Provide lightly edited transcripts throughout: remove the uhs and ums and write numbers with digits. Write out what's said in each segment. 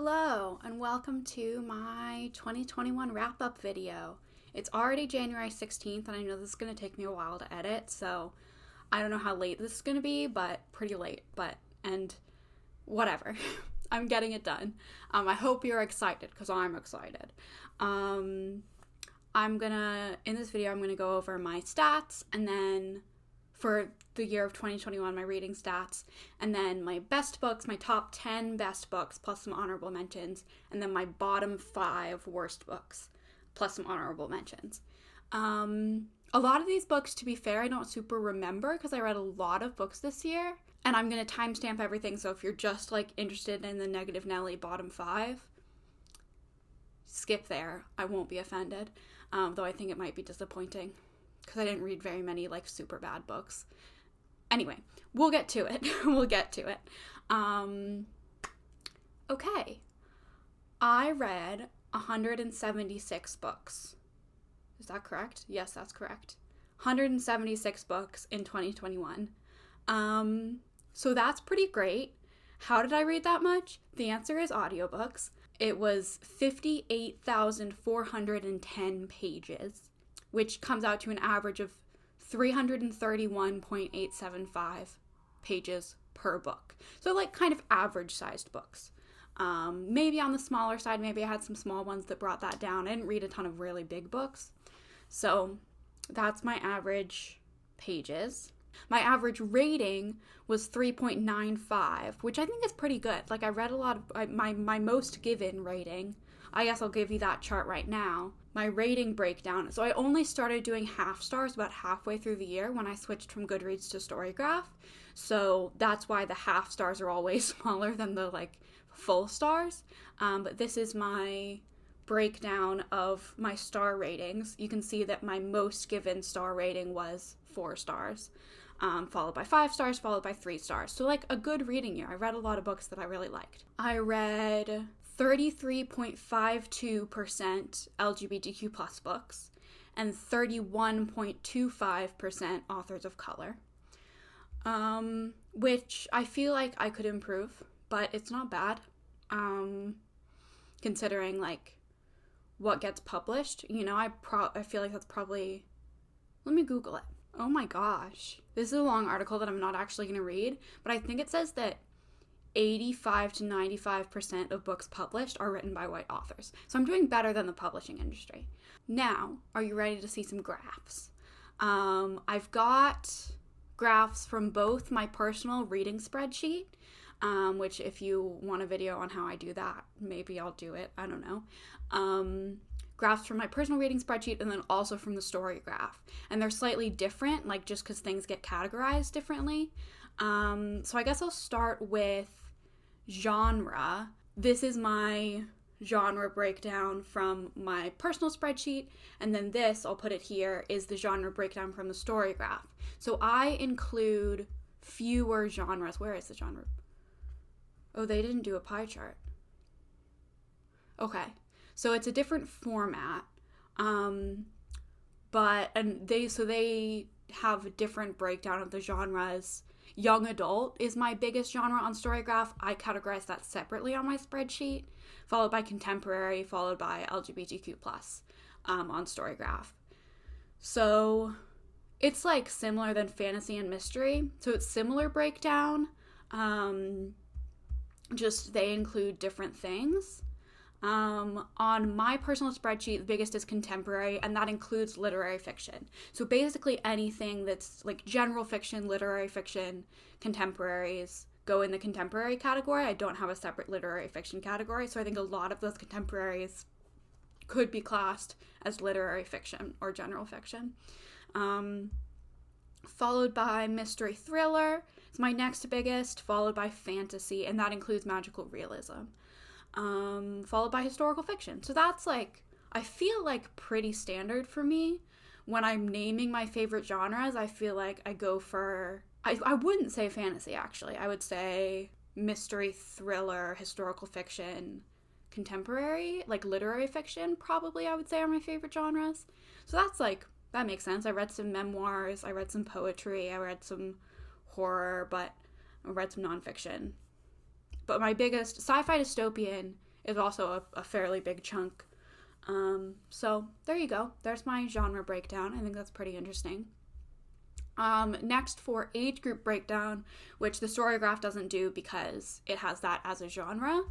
Hello, and welcome to my 2021 wrap-up video. It's already January 16th, and I know this is going to take me a while to edit, so I don't know how late this is going to be, but pretty late, and whatever. I'm getting it done. I hope you're excited, because I'm excited. In this video, I'm going to go over my stats, and then for the year of 2021, my reading stats, and then my best books, my top 10 best books, plus some honorable mentions, and then my bottom 5 worst books, plus some honorable mentions. A lot of these books, to be fair, I don't super remember because I read a lot of books this year, and I'm going to timestamp everything, so if you're just, interested in the Negative Nelly bottom 5, skip there. I won't be offended, though I think it might be disappointing, because I didn't read very many, super bad books. Anyway, we'll get to it. Okay. I read 176 books. Is that correct? Yes, that's correct. 176 books in 2021. So that's pretty great. How did I read that much? The answer is audiobooks. It was 58,410 pages, which comes out to an average of 331.875 pages per book. So kind of average sized books. Maybe on the smaller side, maybe I had some small ones that brought that down. I didn't read a ton of really big books. So that's my average pages. My average rating was 3.95, which I think is pretty good. I read a lot of my most given rating. I guess I'll give you that chart right now. My rating breakdown. So I only started doing half stars about halfway through the year when I switched from Goodreads to Storygraph. So that's why the half stars are always smaller than the full stars. But this is my breakdown of my star ratings. You can see that my most given star rating was 4 stars, followed by 5 stars, followed by 3 stars. So a good reading year. I read a lot of books that I really liked. I read 33.52% LGBTQ plus books and 31.25% authors of color, which I feel like I could improve, but it's not bad, considering what gets published. I feel like that's probably, let me Google it. Oh my gosh. This is a long article that I'm not actually going to read, but I think it says that 85 to 95% of books published are written by white authors. So I'm doing better than the publishing industry. Now, are you ready to see some graphs? I've got graphs from both my personal reading spreadsheet, which if you want a video on how I do that, maybe I'll do it. I don't know. Graphs from my personal reading spreadsheet and then also from the story graph. And they're slightly different, just because things get categorized differently. So I guess I'll start with genre. This is my genre breakdown from my personal spreadsheet, and then this, I'll put it here, is the genre breakdown from the story graph. So I include fewer genres. Where is the genre? Oh, they didn't do a pie chart. Okay, so it's a different format, they have a different breakdown of the genres. Young adult is my biggest genre on Storygraph. I categorize that separately on my spreadsheet, followed by contemporary, followed by LGBTQ+, on Storygraph. So it's similar than fantasy and mystery. So it's similar breakdown, just they include different things. On my personal spreadsheet, the biggest is contemporary, and that includes literary fiction. So basically anything that's general fiction, literary fiction, contemporaries go in the contemporary category. I don't have a separate literary fiction category, so I think a lot of those contemporaries could be classed as literary fiction or general fiction. Followed by mystery thriller is my next biggest, followed by fantasy, and that includes magical realism. Followed by historical fiction. So that's I feel pretty standard for me. When I'm naming my favorite genres, I feel like I go for, I wouldn't say fantasy actually. I would say mystery, thriller, historical fiction, contemporary, literary fiction, probably I would say are my favorite genres. So that's that makes sense. I read some memoirs, I read some poetry, I read some horror, but I read some nonfiction. But my biggest, sci-fi dystopian is also a fairly big chunk. So there you go. There's my genre breakdown. I think that's pretty interesting. Next, for age group breakdown, which the Storygraph doesn't do because it has that as a genre,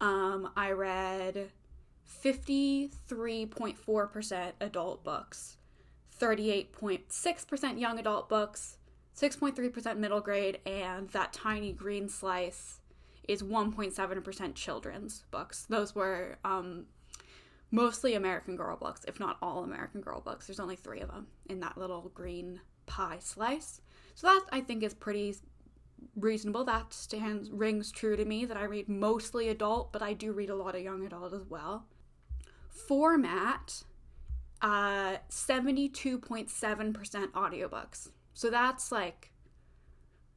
I read 53.4% adult books, 38.6% young adult books, 6.3% middle grade, and that tiny green slice is 1.7% children's books. Those were mostly American Girl books, if not all American Girl books. There's only 3 of them in that little green pie slice. So that, I think, is pretty reasonable. That rings true to me, that I read mostly adult, but I do read a lot of young adult as well. Format, 72.7% audiobooks. So that's like,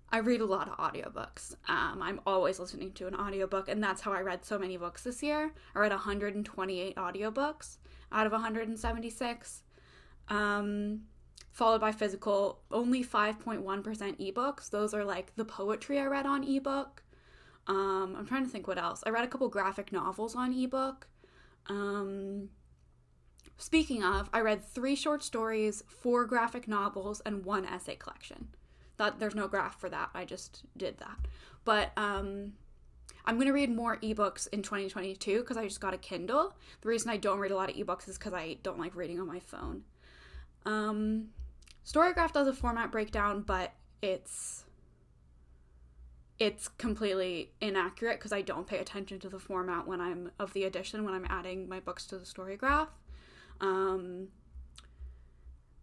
I read a lot of audiobooks. I'm always listening to an audiobook, and that's how I read so many books this year. I read 128 audiobooks out of 176. Followed by physical, only 5.1% ebooks. Those are like the poetry I read on ebook. I'm trying to think what else. I read a couple graphic novels on ebook. Speaking of, I read 3 short stories, 4 graphic novels, and 1 essay collection. There's no graph for that. I just did that. But I'm going to read more ebooks in 2022 because I just got a Kindle. The reason I don't read a lot of ebooks is because I don't like reading on my phone. Storygraph does a format breakdown, but it's completely inaccurate because I don't pay attention to the format when I'm adding my books to the Storygraph.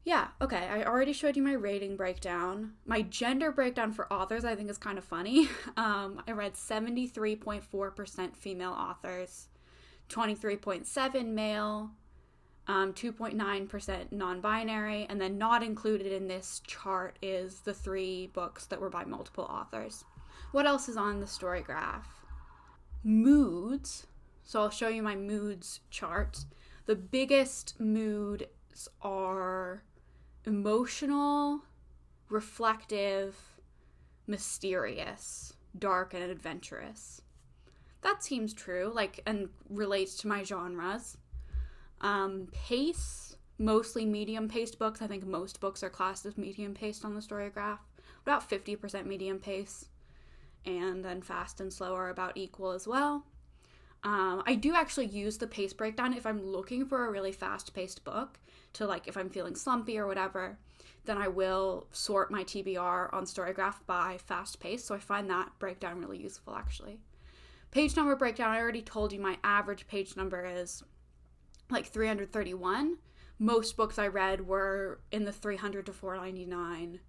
Yeah, okay, I already showed you my rating breakdown. My gender breakdown for authors I think is kind of funny. I read 73.4% female authors, 23.7% male, 2.9% non-binary, and then not included in this chart is the 3 books that were by multiple authors. What else is on the Storygraph? Moods. So I'll show you my moods chart. The biggest moods are emotional, reflective, mysterious, dark, and adventurous. That seems true, and relates to my genres. Pace, mostly medium-paced books. I think most books are classed as medium-paced on the Storygraph. About 50% medium pace, and then fast and slow are about equal as well. I do actually use the pace breakdown if I'm looking for a really fast-paced book to, if I'm feeling slumpy or whatever, then I will sort my TBR on Storygraph by fast pace, so I find that breakdown really useful, actually. Page number breakdown, I already told you my average page number is 331. Most books I read were in the 300 to 499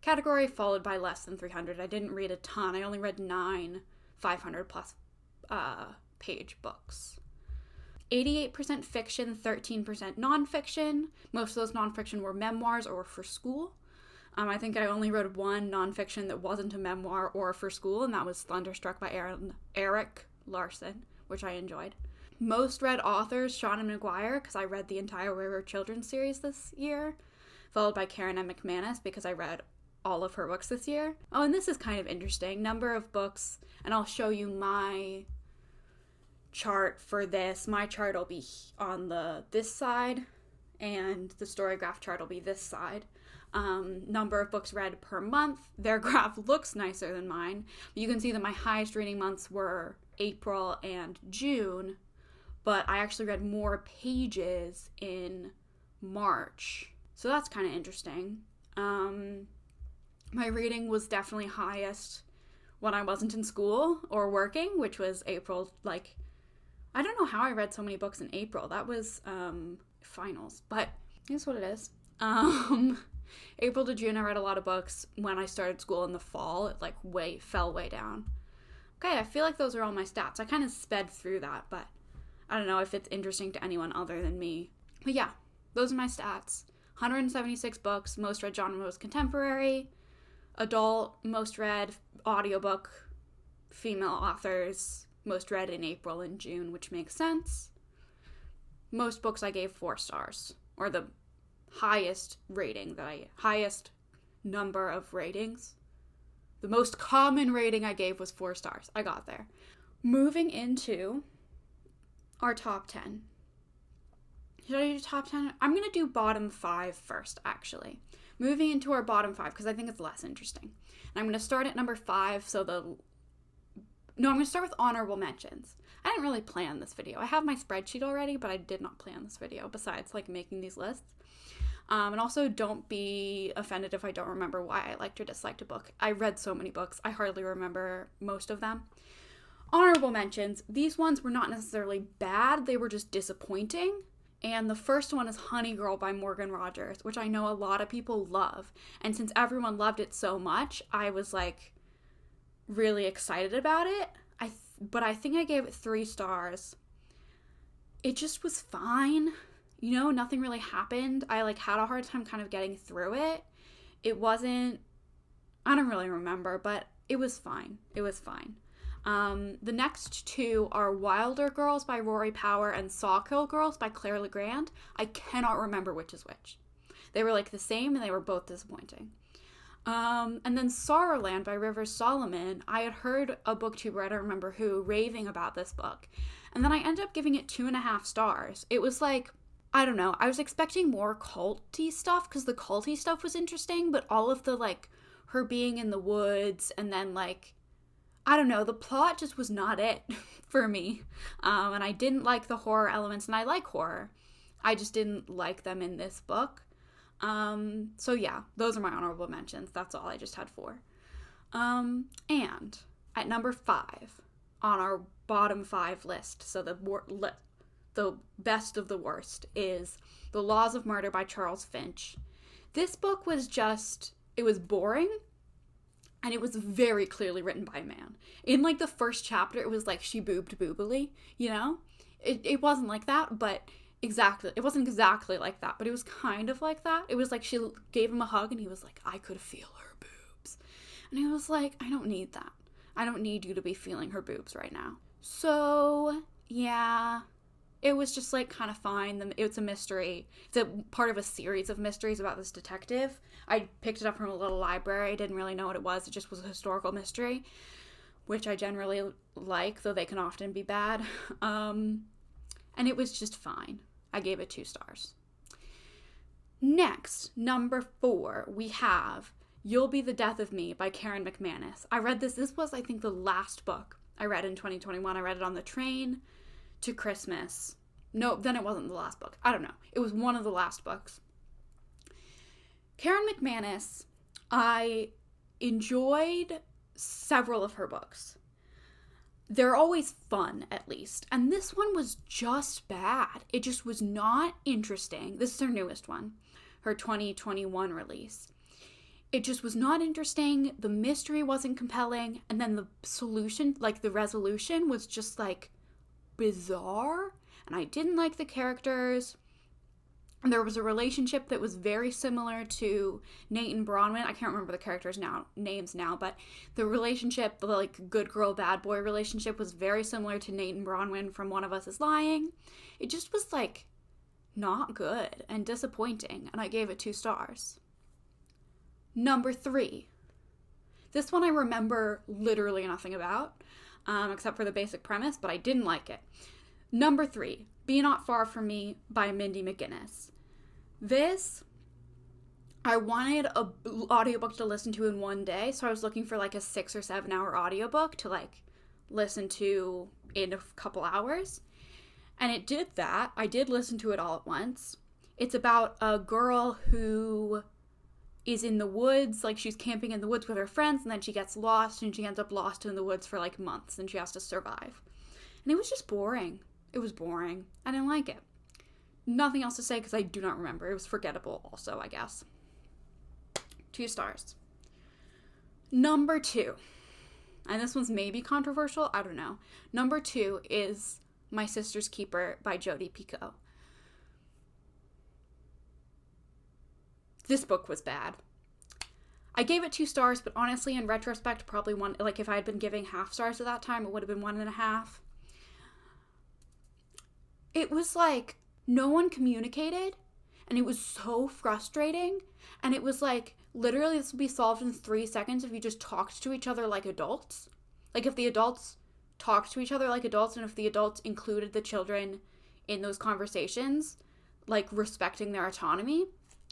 category, followed by less than 300. I didn't read a ton. I only read 9 500 plus page books. 88% fiction, 13% nonfiction. Most of those nonfiction were memoirs or for school. I think I only read 1 nonfiction that wasn't a memoir or for school, and that was Thunderstruck by Eric Larson, which I enjoyed. Most read authors, Shauna Maguire, because I read the entire River Children's series this year, followed by Karen M. McManus, because I read all of her books this year. Oh, and this is kind of interesting. Number of books, and I'll show you my chart for this. My chart will be on this side, and the Storygraph chart will be this side. Number of books read per month. Their graph looks nicer than mine. You can see that my highest reading months were April and June, but I actually read more pages in March. So that's kind of interesting. My reading was definitely highest when I wasn't in school or working, which was April. I don't know how I read so many books in April. That was finals, but here's what it is. April to June, I read a lot of books. When I started school in the fall, it fell way down. Okay, I feel like those are all my stats. I kind of sped through that, but I don't know if it's interesting to anyone other than me. But yeah, those are my stats. 176 books, most read genre was contemporary, adult, most read audiobook, female authors, most read in April and June, which makes sense. Most books I gave 4 stars, or the highest number of ratings. The most common rating I gave was 4 stars. I got there. Moving into our top 10. Should I do top 10? I'm going to do bottom 5 first, actually. Moving into our bottom 5, because I think it's less interesting. And I'm going to start at number 5, I'm going to start with honorable mentions. I didn't really plan this video. I have my spreadsheet already, but I did not plan this video, besides, like, making these lists. And also, don't be offended if I don't remember why I liked or disliked a book. I read so many books, I hardly remember most of them. Honorable mentions. These ones were not necessarily bad, they were just disappointing. And the first one is Honey Girl by Morgan Rogers, which I know a lot of people love. And since everyone loved it so much, I was, like, really excited about it. But I think I gave it 3 stars. It just was fine. You know, nothing really happened. I, like, had a hard time kind of getting through it. It wasn't, I don't really remember, but it was fine. It was fine. The next 2 are Wilder Girls by Rory Power and Sawkill Girls by Claire Legrand. I cannot remember which is which. They were, like, the same, and they were both disappointing. And then Sorrowland by Rivers Solomon. I had heard a booktuber, I don't remember who, raving about this book. And then I ended up giving it 2.5 stars. It was like, I don't know, I was expecting more culty stuff, because the culty stuff was interesting, but all of the, like, her being in the woods, and then, like, I don't know, the plot just was not it for me. And I didn't like the horror elements, and I like horror. I just didn't like them in this book. So yeah, those are my honorable mentions. That's all I just had 4. And at number 5 on our bottom 5 list, so the best of the worst, is The Laws of Murder by Charles Finch. This book was it was boring, and it was very clearly written by a man. In, like, the first chapter, it was like she boobed boobily, you know? It wasn't like that, but it wasn't exactly like that, but it was kind of like that. It was like she gave him a hug, and he was like, I could feel her boobs. And he was like, I don't need that. I don't need you to be feeling her boobs right now. So, yeah, it was just, like, kind of fine. It's a mystery. It's a part of a series of mysteries about this detective. I picked it up from a little library. I didn't really know what it was. It just was a historical mystery, which I generally like, though they can often be bad. And it was just fine. I gave it 2 stars. Next, number 4, we have You'll Be the Death of Me by Karen McManus. I read this. This was, I think, the last book I read in 2021. I read it on the train to Christmas. No, then it wasn't the last book. I don't know. It was one of the last books. Karen McManus, I enjoyed several of her books. They're always fun, at least. And this one was just bad. It just was not interesting. This is her newest one, her 2021 release. It just was not interesting. The mystery wasn't compelling. And then the solution, like the resolution, was just, like, bizarre. And I didn't like the characters. There was a relationship that was very similar to Nate and Bronwyn. I can't remember the characters' names now, but the relationship, the, like, good girl, bad boy relationship was very similar to Nate and Bronwyn from One of Us is Lying. It just was, like, not good and disappointing, and I gave it 2 stars. Number 3. This one I remember literally nothing about, except for the basic premise, but I didn't like it. Number 3, Be Not Far From Me by Mindy McGinnis. This, I wanted an audiobook to listen to in one day, so I was looking for, like, a 6 or 7 hour audiobook to, like, listen to in a couple hours. And it did that. I did listen to it all at once. It's about a girl who is in the woods, like, she's camping in the woods with her friends, and then she gets lost, and she ends up lost in the woods for, like, months, and she has to survive. And it was just boring. It was boring. I didn't like it. Nothing else to say because I do not remember. It was forgettable also, I guess. 2 stars. Number 2. And this one's maybe controversial. I don't know. Number 2 is My Sister's Keeper by Jodi Picoult. This book was bad. I gave it 2 stars, but honestly, in retrospect, probably one, like, if I had been giving half stars at that time, it would have been 1.5. It was like, no one communicated, and it was so frustrating, and it was like, literally, this would be solved in 3 seconds if you just talked to each other like adults. Like, if the adults talked to each other like adults, and if the adults included the children in those conversations, like respecting their autonomy,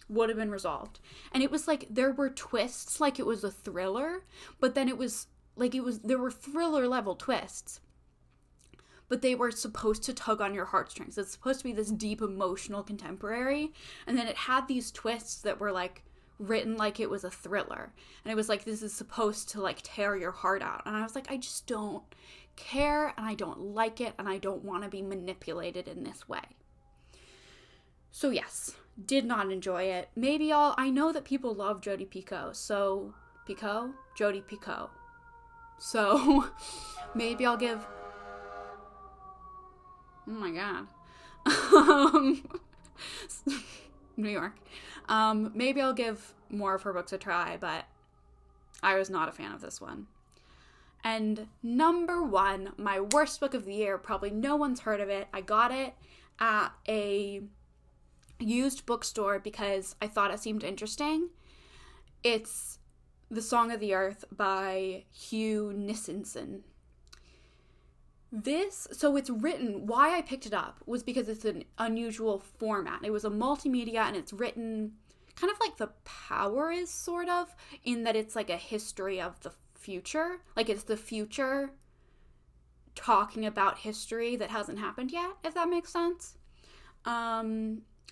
would have been resolved. And it was like there were twists, like it was a thriller, but then it was like there were thriller level twists, but they were supposed to tug on your heartstrings. It's supposed to be this deep emotional contemporary, and then it had these twists that were like written like it was a thriller, and it was like, this is supposed to like tear your heart out. And I was like, I just don't care, and I don't like it, and I don't want to be manipulated in this way. So yes, did not enjoy it. Maybe I know that people love Jodi Picoult, so Jodi Picoult. So maybe I'll give, oh my god, New York. Maybe I'll give more of her books a try, but I was not a fan of this one. And number 1, my worst book of the year, probably no one's heard of it. I got it at a used bookstore because I thought it seemed interesting. It's The Song of the Earth by Hugh Nissenson. So it's written, why I picked it up was because it's an unusual format. It was a multimedia, and it's written kind of like The Power is, sort of, in that it's like a history of the future. Like it's the future talking about history that hasn't happened yet, if that makes sense.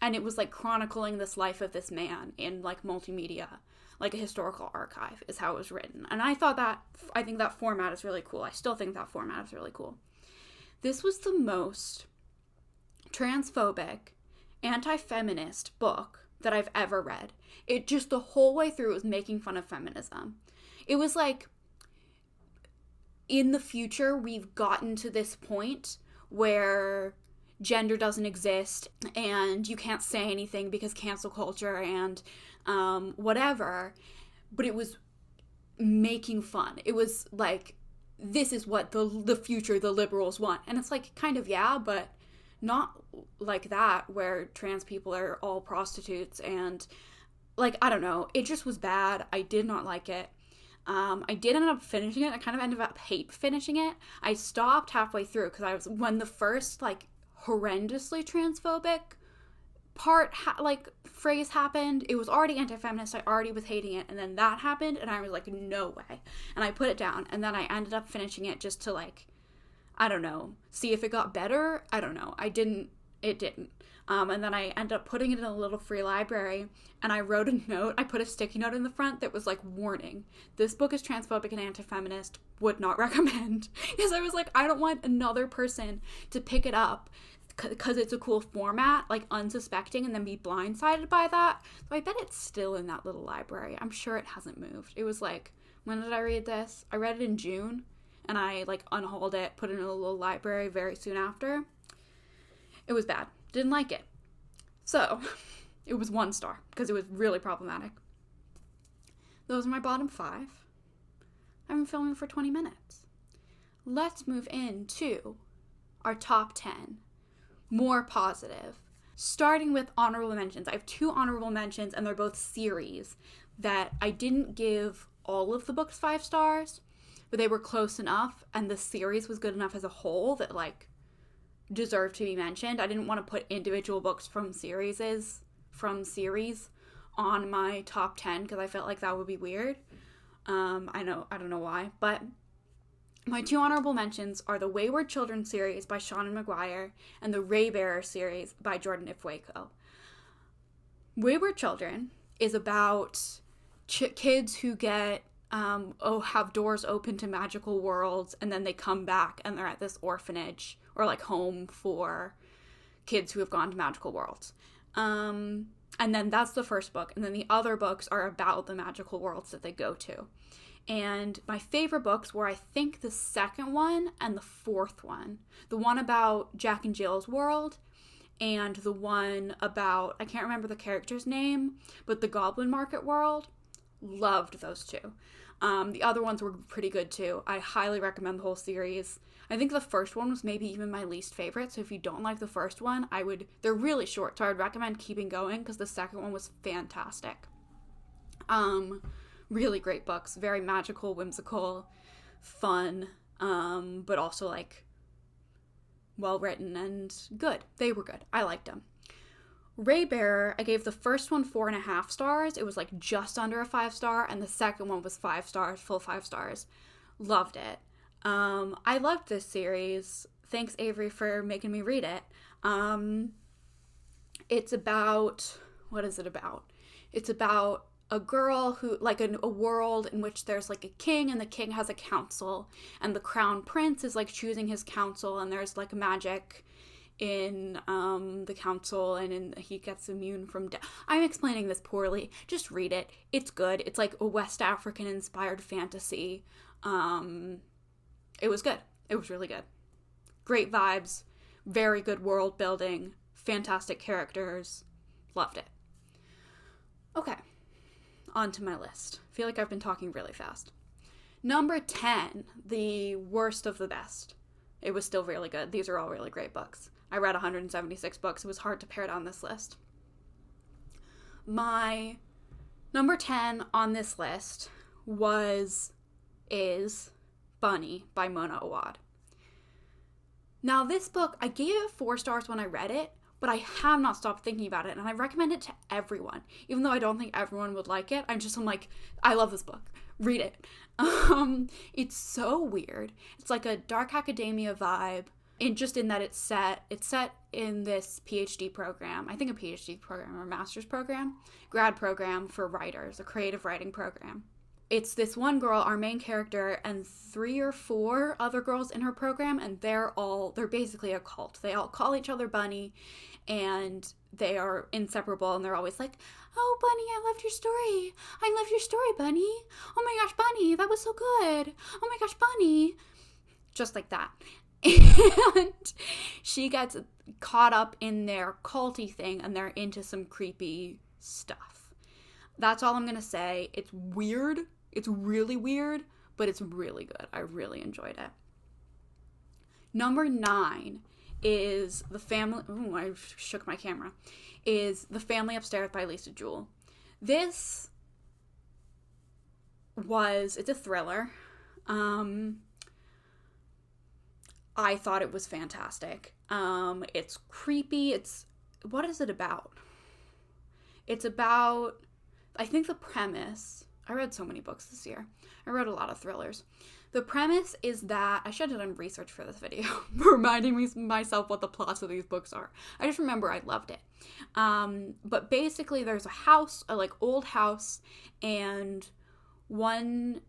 And it was like chronicling this life of this man in like multimedia, like a historical archive is how it was written. And I think that format is really cool. I still think that format is really cool. This was the most transphobic, anti-feminist book that I've ever read. It just, the whole way through, was making fun of feminism. It was like, in the future, we've gotten to this point where gender doesn't exist and you can't say anything because cancel culture and whatever. But it was making fun. It was like, this is what the future the liberals want. And it's like, kind of, yeah, but not like that, where trans people are all prostitutes. And like, I don't know, it just was bad. I did not like it. I did end up finishing it. I kind of ended up hate finishing it. I stopped halfway through because when the first like horrendously transphobic part phrase happened, it was already anti-feminist. I already was hating it, and then that happened, and I was like, no way. And I put it down, and then I ended up finishing it just to like, I don't know, see if it got better. I don't know. It didn't. And then I ended up putting it in a little free library, and I wrote a note. I put a sticky note in the front that was like, warning, this book is transphobic and anti-feminist, would not recommend. Because I was like, I don't want another person to pick it up because it's a cool format, like unsuspecting, and then be blindsided by that. So I bet it's still in that little library. I'm sure it hasn't moved. It was like, when did I read this? I read it in June, and I like unhauled it, put it in a little library very soon after. It was bad. Didn't like it. So it was 1 star because it was really problematic. Those are my bottom 5. I've been filming for 20 minutes. Let's move into our top 10. More positive. Starting with honorable mentions. I have 2 honorable mentions, and they're both series that I didn't give all of the books 5 stars, but they were close enough, and the series was good enough as a whole that like deserved to be mentioned. I didn't want to put individual books from series on my top 10 because I felt like that would be weird. I don't know why, but my 2 honorable mentions are the Wayward Children series by Seanan McGuire and the Raybearer series by Jordan Ifueko. Wayward Children is about kids who get have doors open to magical worlds, and then they come back and they're at this orphanage or like home for kids who have gone to magical worlds. And then that's the first book, and then the other books are about the magical worlds that they go to. And my favorite books were, I think, the second one and the fourth one. The one about Jack and Jill's world, and the one about, I can't remember the character's name, but the Goblin Market world. Loved those 2. The other ones were pretty good too. I highly recommend the whole series. I think the first one was maybe even my least favorite, so if you don't like the first one, they're really short, so I would recommend keeping going because the second one was fantastic. Really great books, very magical, whimsical, fun. but also like well written and good. They were good. I liked them. Raybearer, I gave the first one 4.5 stars. It was like just under a 5-star, and the second one was 5 stars, full 5 stars. Loved it. I loved this series. Thanks, Avery, for making me read it. It's about, what is it about? It's about a girl who, like a world in which there's like a king, and the king has a council, and the crown prince is like choosing his council, and there's like magic in the council, and he gets immune from death. I'm explaining this poorly. Just read it. It's good. It's like a West African inspired fantasy. It was good. It was really good. Great vibes. Very good world building. Fantastic characters. Loved it. Okay. On to my list. I feel like I've been talking really fast. Number 10. The worst of the best. It was still really good. These are all really great books. I read 176 books. It was hard to pare down this list. My number 10 on this list is Bunny by Mona Awad. Now, this book, I gave it 4 stars when I read it, but I have not stopped thinking about it, and I recommend it to everyone. Even though I don't think everyone would like it, I'm like, I love this book. Read it. It's so weird. It's like a dark academia vibe, in that it's set in this PhD program. I think a PhD program or a master's program, grad program for writers, a creative writing program. It's this one girl, our main character, and 3 or 4 other girls in her program, and they're basically a cult. They all call each other Bunny, and they are inseparable, and they're always like, oh, Bunny, I loved your story. I loved your story, Bunny. Oh my gosh, Bunny, that was so good. Oh my gosh, Bunny. Just like that. And she gets caught up in their culty thing, and they're into some creepy stuff. That's all I'm going to say. It's weird. It's really weird, but it's really good. I really enjoyed it. Number 9 is The Family... Ooh, I shook my camera. Is The Family Upstairs by Lisa Jewell. It's a thriller. I thought it was fantastic. It's creepy. What is it about? It's about, I think the premise, I read so many books this year. I read a lot of thrillers. The premise is that, I should have done research for this video, reminding myself what the plots of these books are. I just remember I loved it. But basically there's a house, a like old house, and one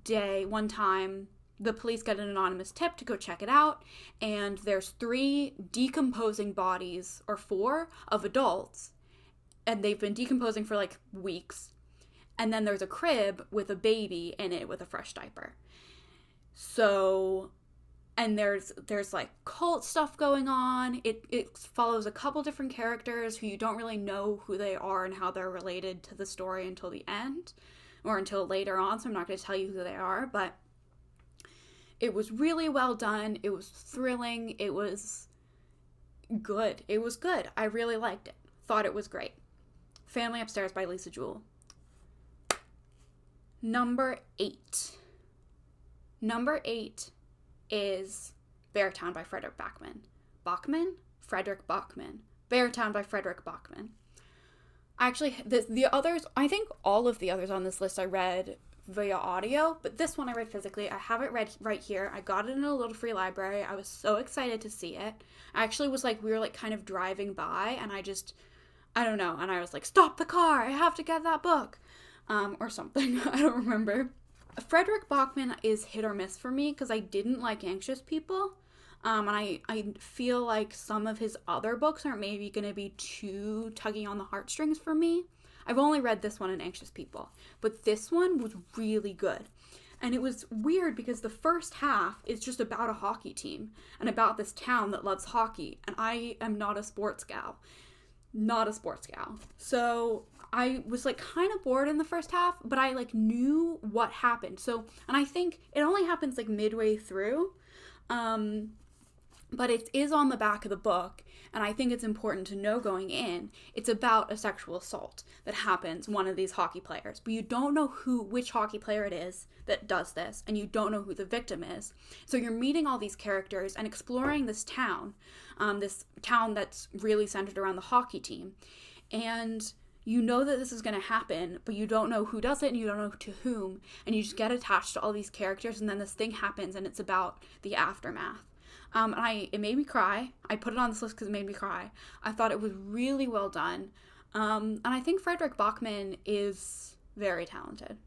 time, the police get an anonymous tip to go check it out, and there's 3 decomposing bodies, or 4, of adults, and they've been decomposing for like weeks, and then there's a crib with a baby in it with a fresh diaper. So, and there's like cult stuff going on. It follows a couple different characters who you don't really know who they are and how they're related to the story until the end, or until later on, so I'm not going to tell you who they are, but it was really well done. It was thrilling. It was good. It was good. I really liked it. Thought it was great. Family Upstairs by Lisa Jewell. Number 8. Number 8 is Beartown by Frederick Bachman. Frederick Bachman. Beartown by Frederick Bachman. Actually, the others, I think all of the others on this list I read via audio, but this one I read physically. I have it read right here. I got it in a little free library. I was so excited to see it. I actually was like, we were like kind of driving by, and I don't know, and I was like, stop the car, I have to get that book, or something. I don't remember. Frederick Bachman is hit or miss for me, because I didn't like Anxious People, and I feel like some of his other books are maybe going to be too tugging on the heartstrings for me. I've only read this one in Anxious People, but this one was really good. And it was weird because the first half is just about a hockey team and about this town that loves hockey, and I am not a sports gal. So I was like kind of bored in the first half, but I like knew what happened. So, and I think it only happens like midway through. but it is on the back of the book, and I think it's important to know going in, it's about a sexual assault that happens one of these hockey players, but you don't know which hockey player it is that does this, and you don't know who the victim is. So you're meeting all these characters and exploring this town that's really centered around the hockey team, and you know that this is going to happen, but you don't know who does it, and you don't know to whom, and you just get attached to all these characters, and then this thing happens, and it's about the aftermath. It made me cry. I put it on this list because it made me cry. I thought it was really well done. And I think Frederick Bachman is very talented.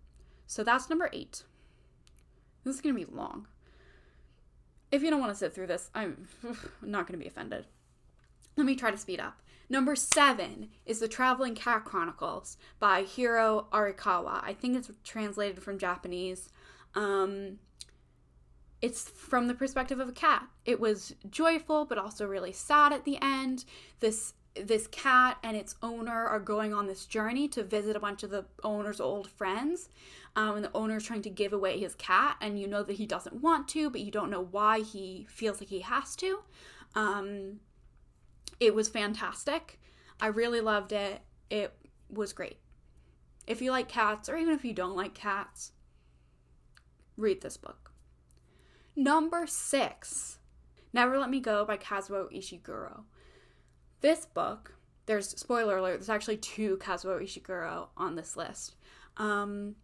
So that's number 8. This is going to be long. If you don't want to sit through this, I'm not going to be offended. Let me try to speed up. Number 7 is The Traveling Cat Chronicles by Hiro Arikawa. I think it's translated from Japanese. It's from the perspective of a cat. It was joyful, but also really sad at the end. This cat and its owner are going on this journey to visit a bunch of the owner's old friends. And the owner's trying to give away his cat, and you know that he doesn't want to, but you don't know why he feels like he has to. It was fantastic. I really loved it. It was great. If you like cats, or even if you don't like cats, read this book. Number 6, Never Let Me Go by Kazuo Ishiguro. This book, spoiler alert, there's actually 2 Kazuo Ishiguro on this list. I'm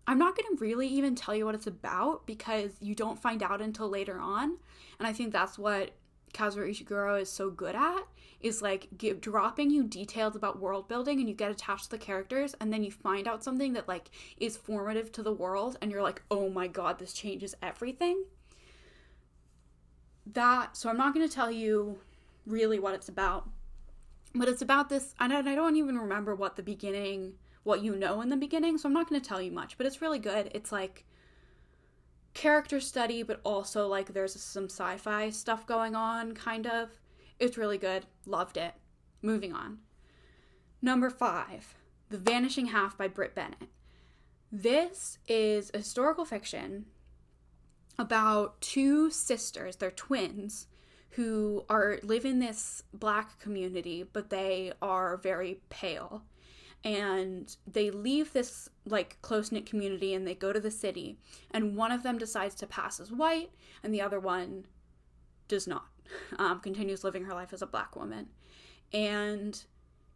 not going to really even tell you what it's about because you don't find out until later on. And I think that's what Kazuo Ishiguro is so good at, is like dropping you details about world building, and you get attached to the characters, and then you find out something that like is formative to the world, and you're like, oh my god, this changes everything. So I'm not going to tell you really what it's about, but it's about this, and I don't even remember what you know in the beginning, so I'm not going to tell you much, but it's really good. It's like character study, but also like there's some sci-fi stuff going on, kind of. It's really good. Loved it. Moving on. Number 5, The Vanishing Half by Britt Bennett. This is a historical fiction about 2 sisters, they're twins, who live in this black community, but they are very pale. And they leave this like close-knit community and they go to the city, and one of them decides to pass as white and the other one does not. Continues living her life as a black woman. And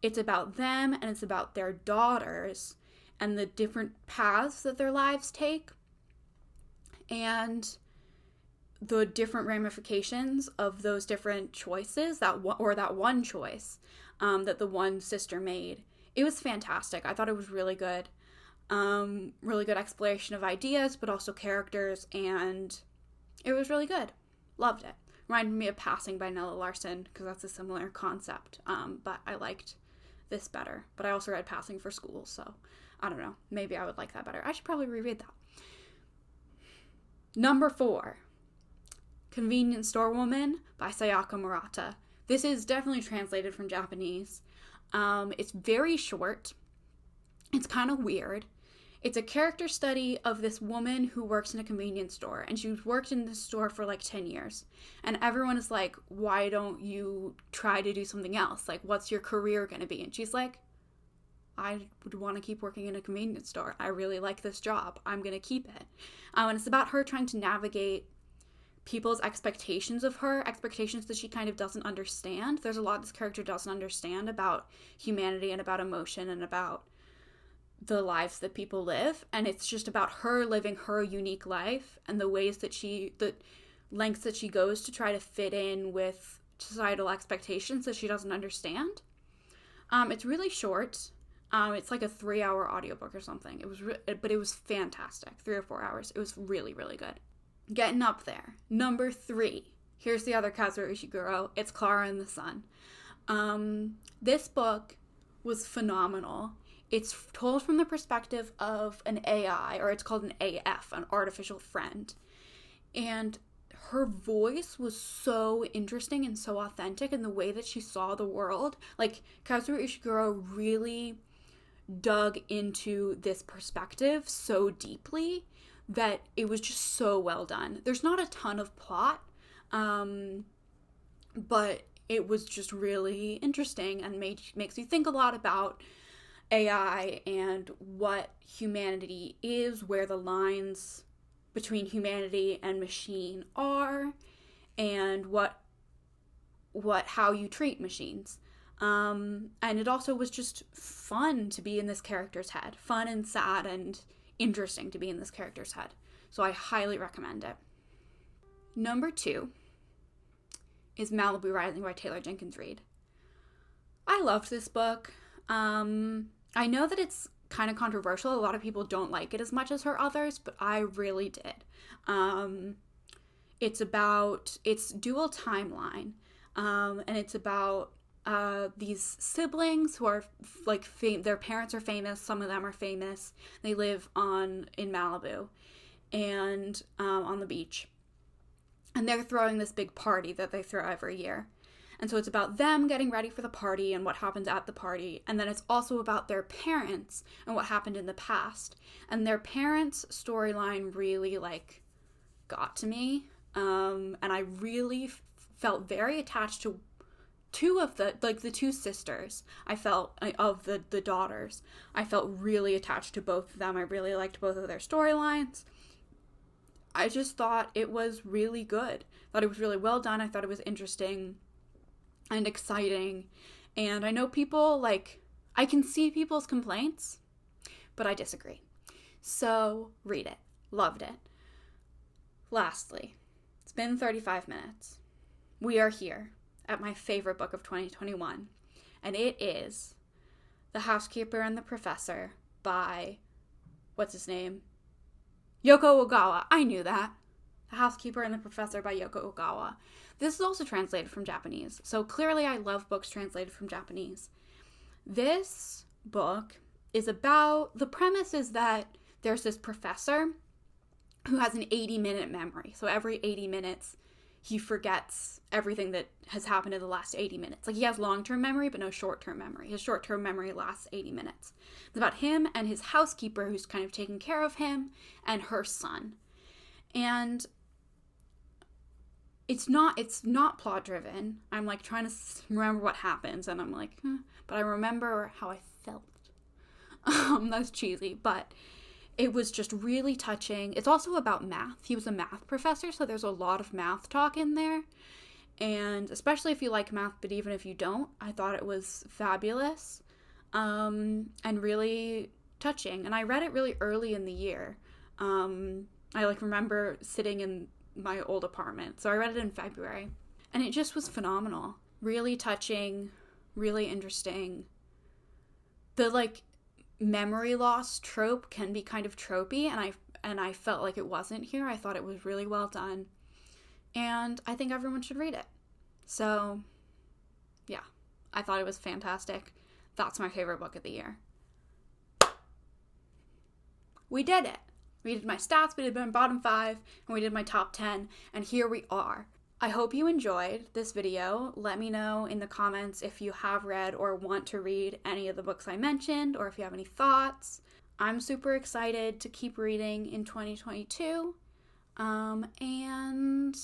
it's about them, and it's about their daughters and the different paths that their lives take and the different ramifications of those different choices, that one choice that the one sister made. It was fantastic. I thought it was really good. Really good exploration of ideas, but also characters, and it was really good. Loved it. Reminded me of Passing by Nella Larson, because that's a similar concept, but I liked this better. But I also read Passing for school, so I don't know. Maybe I would like that better. I should probably reread that. Number 4, Convenience Store Woman by Sayaka Murata. This is definitely translated from Japanese. It's very short. It's kind of weird. It's a character study of this woman who works in a convenience store, and she's worked in this store for like 10 years. And everyone is like, why don't you try to do something else? Like, what's your career going to be? And she's like, I would want to keep working in a convenience store. I really like this job. I'm going to keep it. And it's about her trying to navigate people's expectations of her, expectations that she kind of doesn't understand. There's a lot this character doesn't understand about humanity and about emotion and about the lives that people live, and it's just about her living her unique life and the lengths that she goes to try to fit in with societal expectations that she doesn't understand. It's really short. It's like a 3-hour audiobook or something. But it was fantastic. 3 or 4 hours. It was really, really good. Getting up there. Number 3. Here's the other Kazuo Ishiguro. It's Clara and the Sun. This book was phenomenal. It's told from the perspective of an AI, or it's called an AF, an artificial friend. And her voice was so interesting and so authentic in the way that she saw the world. Like, Kazuo Ishiguro really dug into this perspective so deeply that it was just so well done. There's not a ton of plot. But it was just really interesting and makes you think a lot about AI and what humanity is, where the lines between humanity and machine are, and how you treat machines. And it also was just fun to be in this character's head. Fun and sad and interesting to be in this character's head. So I highly recommend it. Number 2 is Malibu Rising by Taylor Jenkins Reid. I loved this book. I know that it's kind of controversial. A lot of people don't like it as much as her others, but I really did. It's dual timeline, and it's about these siblings who are like their parents are famous. Some of them are famous. They live in Malibu, and on the beach, and they're throwing this big party that they throw every year. And so it's about them getting ready for the party and what happens at the party. And then it's also about their parents and what happened in the past. And their parents' storyline really, got to me. And I really felt very attached to two of the two sisters. I felt, of the daughters. I felt really attached to both of them. I really liked both of their storylines. I just thought it was really good. I thought it was really well done. I thought it was interesting and exciting. And I know people, I can see people's complaints, but I disagree. So read it. Loved it. Lastly, it's been 35 minutes. We are here at my favorite book of 2021, and it is The Housekeeper and the Professor by, what's his name? Yoko Ogawa. I knew that. The Housekeeper and the Professor by Yoko Ogawa. This is also translated from Japanese, so clearly I love books translated from Japanese. This book is about, the premise is that there's this professor who has an 80-minute memory. So every 80 minutes, he forgets everything that has happened in the last 80 minutes. He has long-term memory, but no short-term memory. His short-term memory lasts 80 minutes. It's about him and his housekeeper, who's kind of taking care of him, and her son. And it's not plot driven. I'm trying to remember what happens, and I'm but I remember how I felt. That's cheesy, but it was just really touching. It's also about math. He was a math professor, so there's a lot of math talk in there. And especially if you like math, but even if you don't, I thought it was fabulous, and really touching. And I read it really early in the year. I remember sitting in my old apartment. So I read it in February, and it just was phenomenal. Really touching, really interesting. The memory loss trope can be kind of tropey, and I felt like it wasn't here. I thought it was really well done, and I think everyone should read it. So yeah, I thought it was fantastic. That's my favorite book of the year. We did it. We did my stats, we did my bottom 5, and we did my top 10, and here we are. I hope you enjoyed this video. Let me know in the comments if you have read or want to read any of the books I mentioned, or if you have any thoughts. I'm super excited to keep reading in 2022, and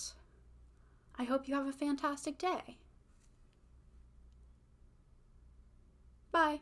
I hope you have a fantastic day. Bye.